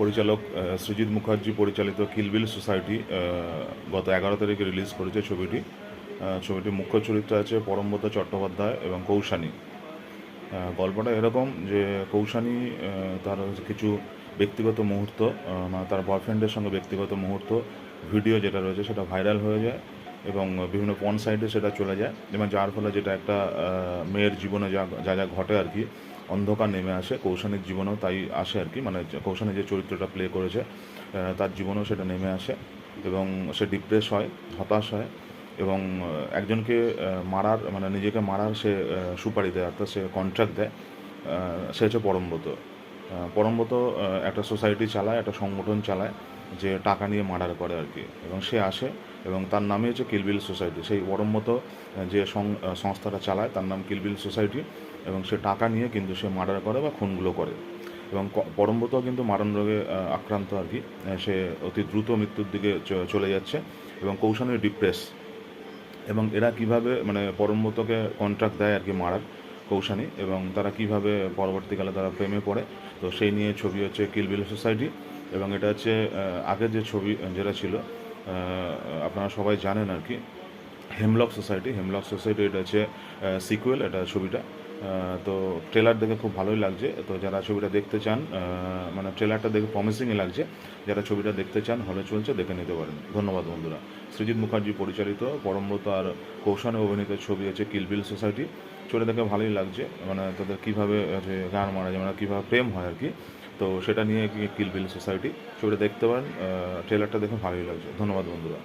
পরিচালক সৃজিত মুখার্জি পরিচালিত কিল বিল সোসাইটি গত 11 তারিখে রিলিজ করেছে ছবিটি। ছবিটির মুখ্য চরিত্রে আছে পরমব্রত চট্টোপাধ্যায় এবং কৌশানী। গল্পটা এরকম যে কৌশানী তার কিছু ব্যক্তিগত মুহূর্ত, মানে তার বয়ফ্রেন্ডের সঙ্গে ব্যক্তিগত মুহূর্ত ভিডিও যেটা রয়েছে সেটা ভাইরাল হয়ে যায় এবং বিভিন্ন পর্ন সাইটে সেটা চলে যায়, এবং যার ফলে যেটা একটা মেয়ের জীবনে যা যা যা ঘটে আর কি, অন্ধকার নেমে আসে। কৌশানীর জীবনেও তাই আসে আর কি, মানে কৌশানী যে চরিত্রটা প্লে করেছে তার জীবনেও সেটা নেমে আসে এবং সে ডিপ্রেস হয়, হতাশ হয় এবং একজনকে মারার, মানে নিজেকে মারার সে সুপারি দেয়, অর্থাৎ সে কন্ট্রাক্ট দেয়। সে হচ্ছে পরমব্রত। পরমব্রত একটা সোসাইটি চালায়, একটা সংগঠন চালায় যে টাকা নিয়ে মার্ডার করে আর কি, এবং সে আসে এবং তার নামই হচ্ছে কিলবিল সোসাইটি। সেই পরমব্রত যে সংস্থাটা চালায় তার নাম কিলবিল সোসাইটি, এবং সে টাকা নিয়ে কিন্তু সে মার্ডার করে বা খুনগুলো করে। এবং পরমব্রত কিন্তু মারণ রোগে আক্রান্ত আর কি। সে অতি দ্রুত মৃত্যুর দিকে চলে যাচ্ছে এবং কৌশানের ডিপ্রেস। এবং এরা কিভাবে মানে পরমব্রতকে কন্ট্রাক্ট দেয় আর কি মারার, কৌশানী, এবং তারা কিভাবে পরবর্তীকালে তারা প্রেমে পড়ে। তো সেই নিয়ে ছবি হচ্ছে কিল বিল সোসাইটি। এবং এটা হচ্ছে আগের যে ছবি যেটা ছিল আপনারা সবাই জানেন আর কি, হেমলক সোসাইটি। হেমলক সোসাইটি এটা হচ্ছে সিকুয়েল, এটা ছবিটা। তো ট্রেলার দেখে খুব ভালোই লাগছে। তো যারা ছবিটা দেখতে চান, মানে ট্রেলারটা দেখে প্রমিসিংই লাগছে, যারা ছবিটা দেখতে চান হলে চলছে, দেখে নিতে পারেন। ধন্যবাদ বন্ধুরা। সৃজিত মুখার্জি পরিচালিত পরমব্রত আর কৌশানে অভিনীত ছবি হচ্ছে কিল বিল সোসাইটি। ছবিটা দেখে ভালোই লাগছে, মানে তাদের কীভাবে গান মারা যায়, মানে কীভাবে প্রেম হয় আর কি। তো সেটা নিয়ে কিল বিল সোসাইটি ছবিটা দেখতে পারেন। ট্রেলারটা দেখে ভালোই লাগছে। ধন্যবাদ বন্ধুরা।